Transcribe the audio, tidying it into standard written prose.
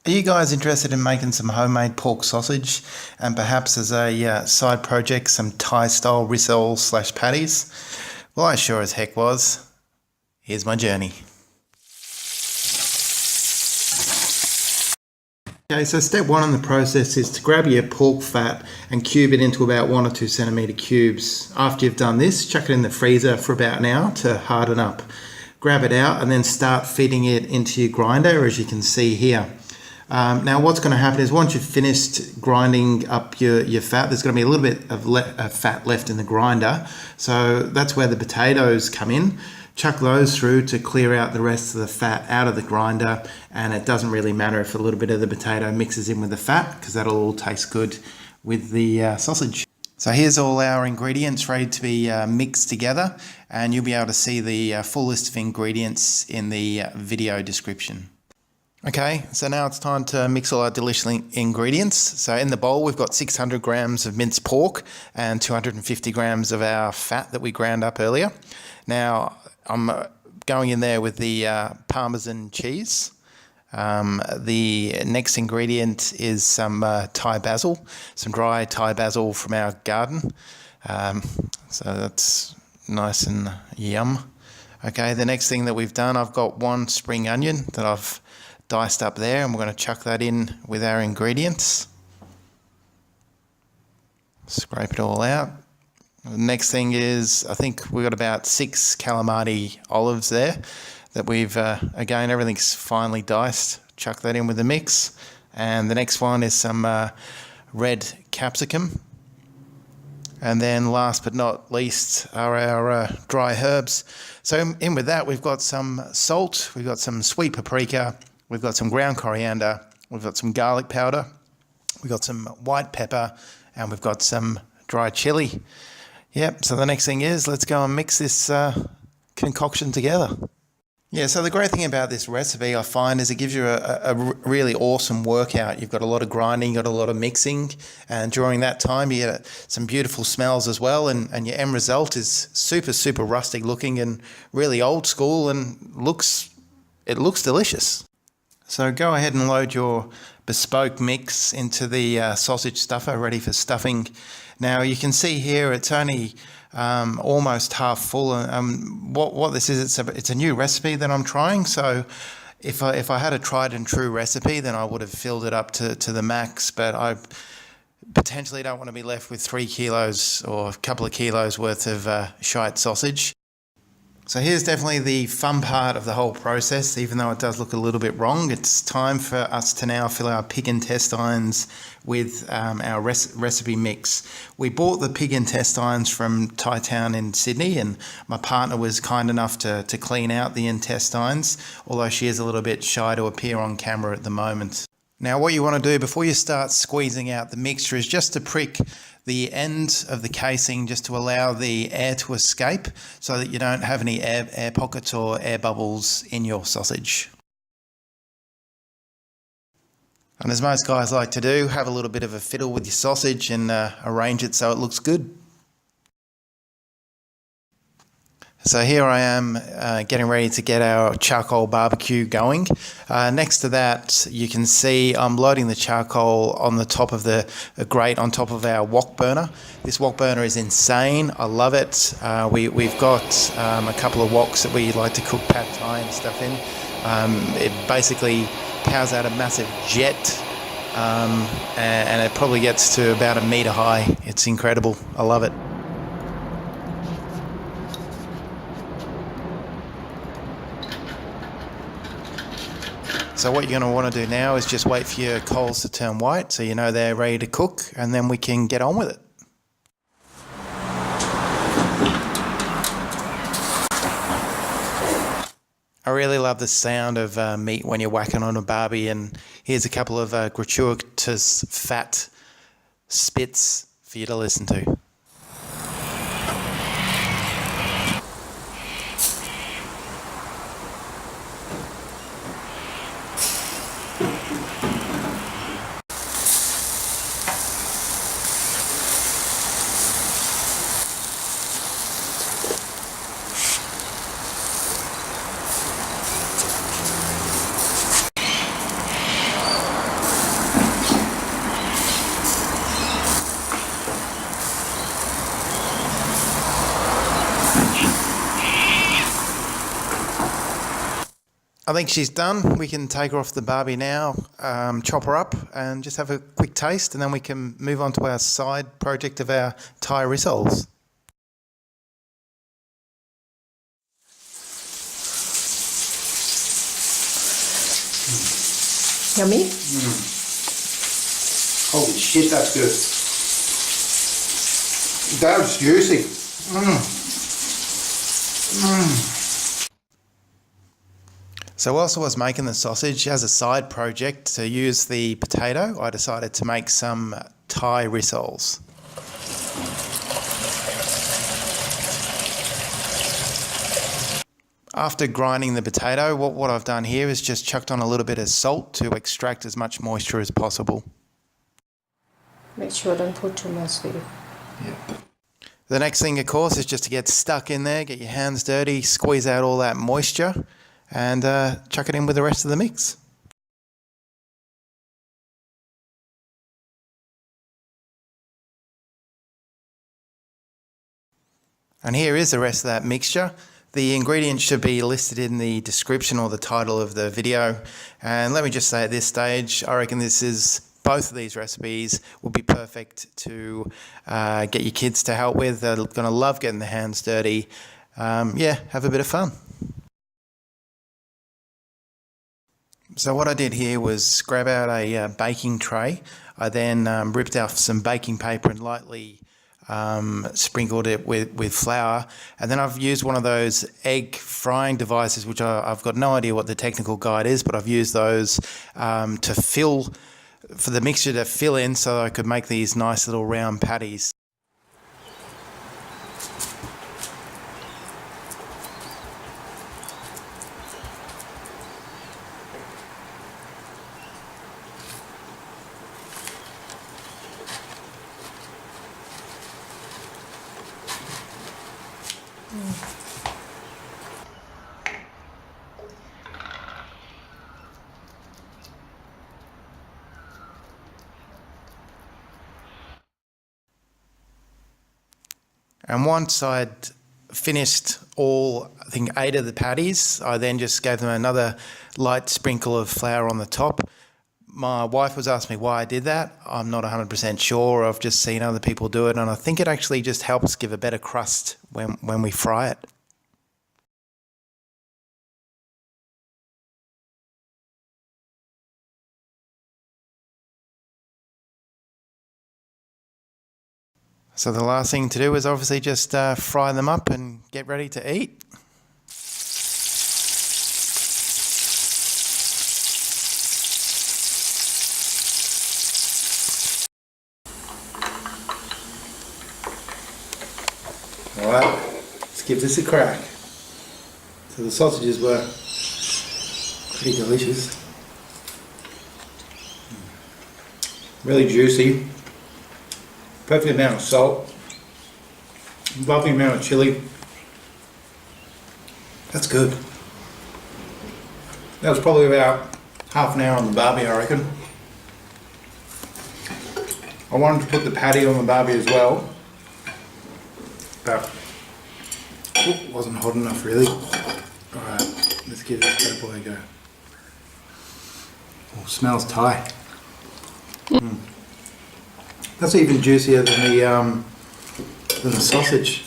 Are you guys interested in making some homemade pork sausage and perhaps as a side project some Thai style rissole / patties? Well, I sure as heck was. Here's my journey. Okay, so step one in the process is to grab your pork fat and cube it into about 1 or 2 centimetre cubes. After you've done this, chuck it in the freezer for about an hour to harden up. Grab it out and then start feeding it into your grinder, as you can see here. Now what's going to happen is once you've finished grinding up your fat, there's going to be a little bit of fat left in the grinder. So that's where the potatoes come in. Chuck those through to clear out the rest of the fat out of the grinder, and it doesn't really matter if a little bit of the potato mixes in with the fat because that'll all taste good with the sausage. So here's all our ingredients ready to be mixed together, and you'll be able to see the full list of ingredients in the video description. Okay, so now it's time to mix all our delicious ingredients. So in the bowl we've got 600 grams of minced pork and 250 grams of our fat that we ground up earlier. Now I'm going in there with the Parmesan cheese. The next ingredient is some Thai basil, some dry Thai basil from our garden. So that's nice and yum. Okay, the next thing that we've done, I've got 1 spring onion that I've diced up there, and we're going to chuck that in with our ingredients. Scrape it all out. The next thing is, I think we've got about 6 Kalamata olives there that we've, again, everything's finely diced. Chuck that in with the mix. And the next one is some red capsicum. And then last but not least are our dry herbs. So in with that, we've got some salt, we've got some sweet paprika, we've got some ground coriander, we've got some garlic powder, we've got some white pepper, and we've got some dry chilli. Yep, so the next thing is let's go and mix this concoction together. Yeah, so the great thing about this recipe, I find, is it gives you a really awesome workout. You've got a lot of grinding, you've got a lot of mixing, and during that time you get some beautiful smells as well, and your end result is super, super rustic looking and really old school, and it looks delicious. So go ahead and load your bespoke mix into the sausage stuffer ready for stuffing. Now you can see here it's only almost half full. What this is, it's a new recipe that I'm trying. So if I had a tried and true recipe, then I would have filled it up to the max. But I potentially don't want to be left with 3 kilos or a couple of kilos worth of shite sausage. So here's definitely the fun part of the whole process, even though it does look a little bit wrong. It's time for us to now fill our pig intestines with our recipe mix. We bought the pig intestines from Thai Town in Sydney, and my partner was kind enough to clean out the intestines, although she is a little bit shy to appear on camera at the moment. Now what you want to do before you start squeezing out the mixture is just to prick the end of the casing just to allow the air to escape so that you don't have any air pockets or air bubbles in your sausage. And as most guys like to do, have a little bit of a fiddle with your sausage and arrange it so it looks good. So here I am getting ready to get our charcoal barbecue going. Next to that, you can see I'm loading the charcoal on the top of the grate on top of our wok burner. This wok burner is insane. I love it. We've got a couple of woks that we like to cook pad thai and stuff in. It basically powers out a massive jet, and it probably gets to about 1 metre high. It's incredible. I love it. So what you're going to want to do now is just wait for your coals to turn white so you know they're ready to cook, and then we can get on with it. I really love the sound of meat when you're whacking on a barbie, and here's a couple of gratuitous fat spits for you to listen to. I think she's done. We can take her off the barbie now, chop her up and just have a quick taste, and then we can move on to our side project of our Thai rissoles. Yummy? Holy shit, that's good. That's juicy. So whilst I was making the sausage, as a side project to use the potato, I decided to make some Thai rissoles. After grinding the potato, what I've done here is just chucked on a little bit of salt to extract as much moisture as possible. Make sure don't put too much sweet. Yeah. The next thing, of course, is just to get stuck in there, get your hands dirty, squeeze out all that moisture, and chuck it in with the rest of the mix. And here is the rest of that mixture. The ingredients should be listed in the description or the title of the video. And let me just say at this stage, I reckon both of these recipes would be perfect to get your kids to help with. They're going to love getting their hands dirty. Yeah, have a bit of fun. So what I did here was grab out a baking tray. I then ripped off some baking paper and lightly sprinkled it with flour, and then I've used one of those egg frying devices, which I've got no idea what the technical guide is, but I've used those for the mixture to fill in so I could make these nice little round patties. And once I'd finished all, I think 8 of the patties, I then just gave them another light sprinkle of flour on the top. My wife was asking me why I did that. I'm not 100% sure. I've just seen other people do it, and I think it actually just helps give a better crust when we fry it. So the last thing to do is obviously just fry them up and get ready to eat. Alright, let's give this a crack. So the sausages were pretty delicious. Really juicy. Perfect amount of salt. Lovely amount of chilli. That's good. That was probably about half an hour on the barbie, I reckon. I wanted to put the patty on the barbie as well, but it wasn't hot enough really. Alright, let's give this bad boy a go. Oh, smells Thai. That's even juicier than the sausage.